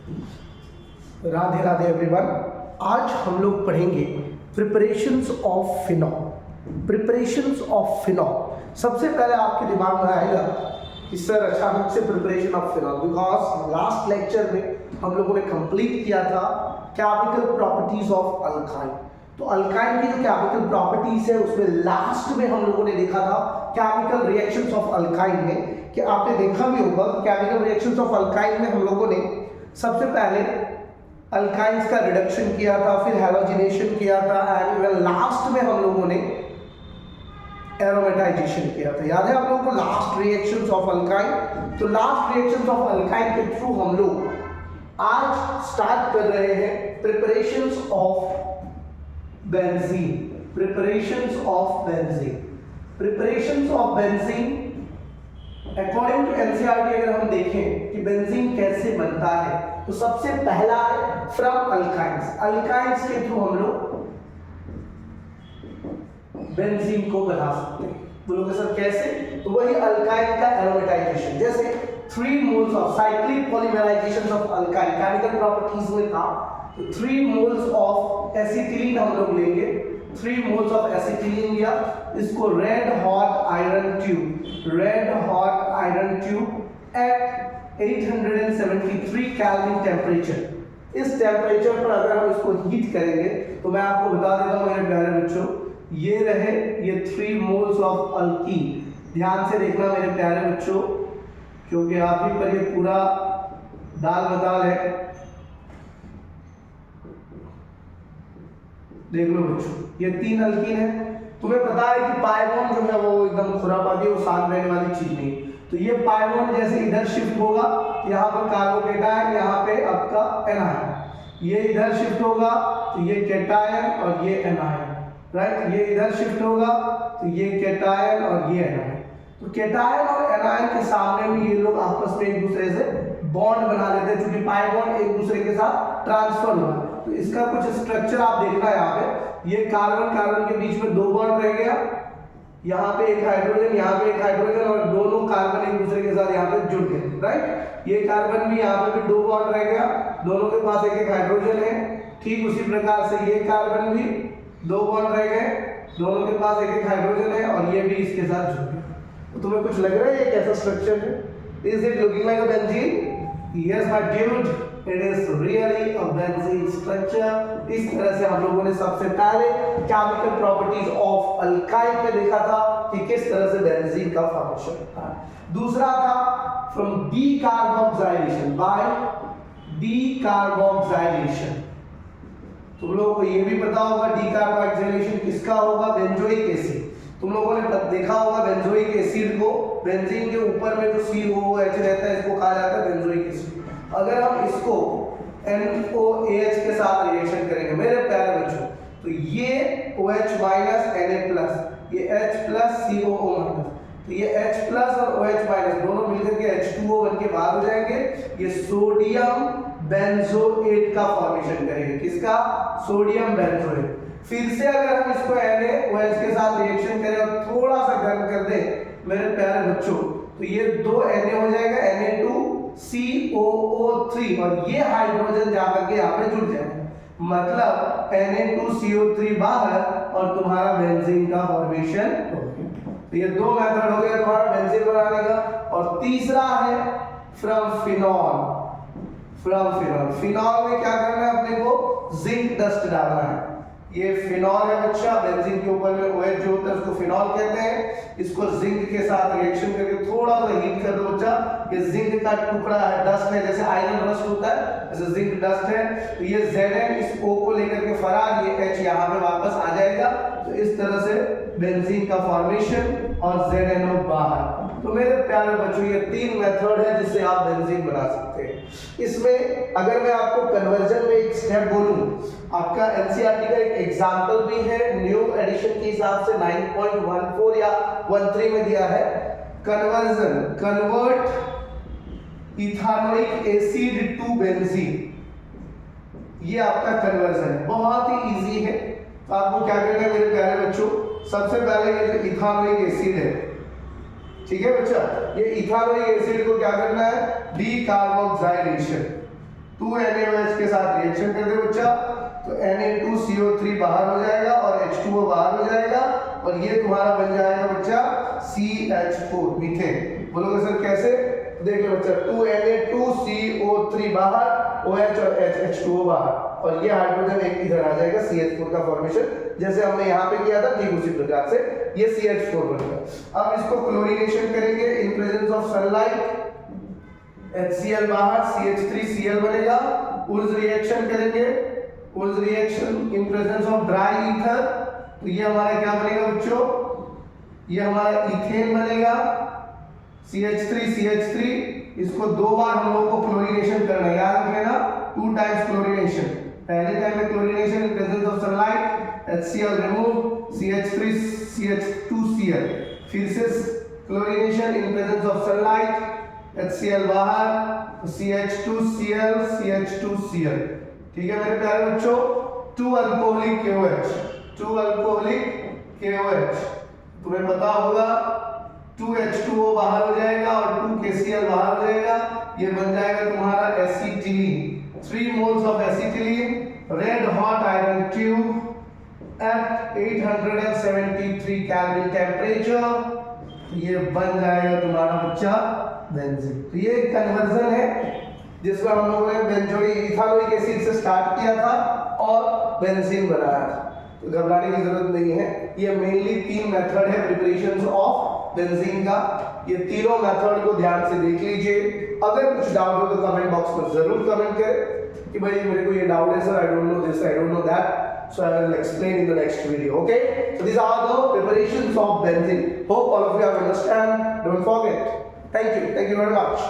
Radhe Radhe everyone. आज हम लोग पढ़ेंगे preparations of phenol. Preparations of phenol सबसे पहले आपके दिमाग में आएगा कि सर अचानक से preparation of phenol, because last lecture में हम लोगों ने कंप्लीट किया था केमिकल प्रॉपर्टीज ऑफ अल्काइन। तो अल्काइन की जो केमिकल प्रॉपर्टीज है उसमें लास्ट में हम लोगों ने देखा था केमिकल रिएक्शंस ऑफ अल्काइन में, कि आपने देखा भी होगा केमिकल रिएक्शंस ऑफ अल्काइन में हम लोगों ने सबसे पहले अल्काइंस का रिडक्शन किया था, फिर हैलोजिनेशन किया था, एंड लास्ट में हम लोगों ने एरोमेटाइजेशन किया था। याद है आप लोगों को लास्ट रिएक्शंस ऑफ अल्काइन? तो लास्ट रिएक्शंस ऑफ अल्काइन के थ्रू हम लोग आज स्टार्ट कर रहे हैं preparations of benzene. Preparations of benzene. Preparations of benzene according to NCERT अगर हम देखें कि बेंजीन कैसे बनता है तो सबसे पहला है फ्रॉम अल्काइंस। अल्काइंस के थ्रू हम लोग बेंजीन को बना सकते हैं। बोलोगे सर कैसे? तो वही अल्काइन का एरोमेटाइजेशन, जैसे 3 moles of cyclic polymerization of alkyne chemical properties में था। तो 3 मोल्स ऑफ एसिटिलीन हम लोग लेंगे, 3 मोल्स ऑफ एसिटिलीन लिया, इसको red hot iron tube at 873 kelvin temperature. इस टेम्परेचर पर अगर हम इसको हीट करेंगे तो मैं आपको बता देता हूं मेरे प्यारे बच्चों, ये रहे ये 3 मोल्स ऑफ अल्कीन। ध्यान से देखना मेरे प्यारे बच्चों, क्योंकि आप ही पर ये पूरा दाल बदाल है। देख लो बच्चों, ये 3 अल्कीन है। तुम्हें पता है कि पाई बॉन्ड जो है वो एकदम खुरापाती है, वो साथ रहने वाली चीज नहीं। तो ये पाई बॉन्ड जैसे इधर शिफ्ट होगा, यहाँ पर कार्बोकेटायन, यहाँ पे आपका एनायन। ये इधर शिफ्ट होगा तो ये केटायन और ये एनायन, राइट। ये इधर शिफ्ट होगा तो ये केटायन और ये एनायन। तो केटायन और एनायन के सामने में ये लोग आपस में एक दूसरे से बॉन्ड बना लेते हैं, क्योंकि पाई बॉन्ड एक दूसरे के साथ ट्रांसफर हुआ। तो इसका कुछ स्ट्रक्चर आप देखना है यहाँ पे। ये कार्बन कार्बन के बीच में 2 बॉन्ड रह गया, यहाँ पे एक हाइड्रोजन, यहाँ पे एक हाइड्रोजन, और दोनों कार्बन एक दूसरे के साथ यहाँ पे जुड़ गए, राइट। ये कार्बन भी यहाँ पे भी 2 बॉन्ड रह गया, दोनों के पास एक एक हाइड्रोजन है। ठीक उसी प्रकार से ये कार्बन भी 2 बॉन्ड रह गए, दोनों के पास एक एक हाइड्रोजन है, और ये भी इसके साथ जुड़ गए। तो तुम्हें कुछ लग रहा है ये कैसा स्ट्रक्चर है? Is it looking like a benzene? Yes my dude, it is really a benzene structure. इस तरह से हम लोगों ने सबसे पहले केमिकल प्रॉपर्टीज ऑफ अल्काइन में देखा था कि किस तरह से बेंजीन का फॉर्मेशन होता है। दूसरा था फ्रॉम डीकार्बोक्सिलेशन, बाय डीकार्बोक्सिलेशन। तुम लोगों को ये भी पता होगा डीकार्बोक्सिलेशन किसका होगा? Benzoic acid. तुम लोगों ने देखा होगा बेंजोइक एसिड को, बेंजीन के ऊपर में जो COOH रहता है इसको कहा जाता है बेंजोइक एसिड। अगर हम इसको NOAH के साथ रिएक्शन करेंगे मेरे प्यारे बच्चों, तो ये OH माइनस Na+, ये H प्लस COO माइनस, तो ये H प्लस और OH माइनस दोनों मिलकर के H2O बन के बाहर हो जाएंगे। ये सोडियम बेंजोएट का फॉर्मेशन करेंगे। किसका? Sodium benzoate. फिर से अगर हम इसको NaOH के साथ रिएक्शन करें और थोड़ा सा गर्म कर दें मेरे प्यारे बच्चों, तो ये 2 Na हो जाएगा, Na2COO3, और ये हाइड्रोजन जाकर के यहाँ पे जुड़ जाएगा। मतलब Na2CO3 बाहर और तुम्हारा बेंजीन का फॉर्मेशन हो गया। तो ये 2 मेथड हो गया तुम्हारा बेंजीन बनाने का। और तीसरा है फ्रॉम फिनॉल। फिनॉल में क्या करना है अपने को? जिंक डस्ट डालना है। ये फिनॉल है बच्चा, बेंजीन के ऊपर में OH जो होता है उसको फिनॉल कहते हैं। इसको जिंक के साथ रिएक्शन करके थोड़ा सा हीट कर दो बच्चा। ये जिंक का टुकड़ा है, डस्ट है, जैसे आयरन रस्ट होता है ऐसे जिंक डस्ट है। तो ये Zn इस O को लेकर के फरार, ये H यहाँ पे वापस आ जाएगा। तो इस तरह से बेंजीन का फॉर्मेशन और ZnO बाहर। तो मेरे प्यारे बच्चों ये 3 मेथड है जिससे आप बेंजीन बना सकते हैं। इसमें अगर मैं आपको कन्वर्जन में एक स्टेप बोलूं, आपका एनसीईआरटी का एक एग्जांपल भी है, न्यू एडिशन के हिसाब से 9.14 या 13 में दिया है। Conversion, convert ethanoic acid to benzene, ये आपका कन्वर्जन है, बहुत ही इजी है। तो आपको क्या करना है मेरे प्यारे बच्चों, सबसे पहले ये जो इथानोइक एसिड है, ठीक है बच्चा, ये इथानोइक एसिड को क्या करना है? डीकार्बोक्सिलेशन। 2NaOH के साथ रिएक्शन कर दे बच्चा, तो Na2CO3 बाहर हो जाएगा और H2O बाहर हो जाएगा और ये तुम्हारा बन जाएगा बच्चा CH4 मीथेन। बोलोगे सर कैसे? देख लो बच्चा, 2Na2CO3 बाहर, OH और H2O बाहर, और ये हाइड्रोजन एक इधर आ जाएगा, CH4 का फॉर्मेशन जैसे हमने यहाँ पे किया था ठीक उसी प्रकार से ये CH4 बनेगा। अब इसको क्लोरीनेशन करेंगे in presence of sunlight, HCl बाहर, CH3Cl बनेगा। उर्ज रिएक्शन करेंगे, Wurtz reaction in presence of dry ether, तो ये हमारा क्या बनेगा बच्चों? ये हमारा इथेन बनेगा, CH3 इसको दो बार हम लोगों को क्लोरीनेशन करना है, याद रखना 2 टाइम्स क्लोरीनेशन। पहले टाइम में chlorination in presence of sunlight, HCl remove, CH3 CH2Cl, फिर से chlorination in presence of sunlight, HCl बाहर, CH2Cl CH2Cl। ठीक है मेरे प्यारे बच्चों, 2 अल्कोहलिक KOH, तुम्हें पता होगा 2H2O बाहर हो जाएगा और 2KCl बाहर हो जाएगा, ये बन जाएगा तुम्हारा acetylene. 3 moles of acetylene, red hot iron tube at 873 kelvin temperature, ये बन जाएगा तुम्हारा बच्चा बेंजीन। तो ये कन्वर्जन है जिसमें हम लोगों ने इथानोइक एसिड से स्टार्ट किया था और बेंजीन बनाया था। तो घबराने की जरूरत नहीं है, ये मेनली 3 मेथड है प्रिपरेशन ऑफ बेंजीन का। ये तीनों मेथड को ध्यान से देख लीजिए। अगर कुछ डाउट हो तो कमेंट बॉक्स में जरूर कमेंट करें कि भाई मेरे को ये डाउट है sir, I don't know this, I don't know that, so I will explain in the next video. Okay, so these are the preparations of benzene. Hope all of you have understand. Don't forget. Thank you very much.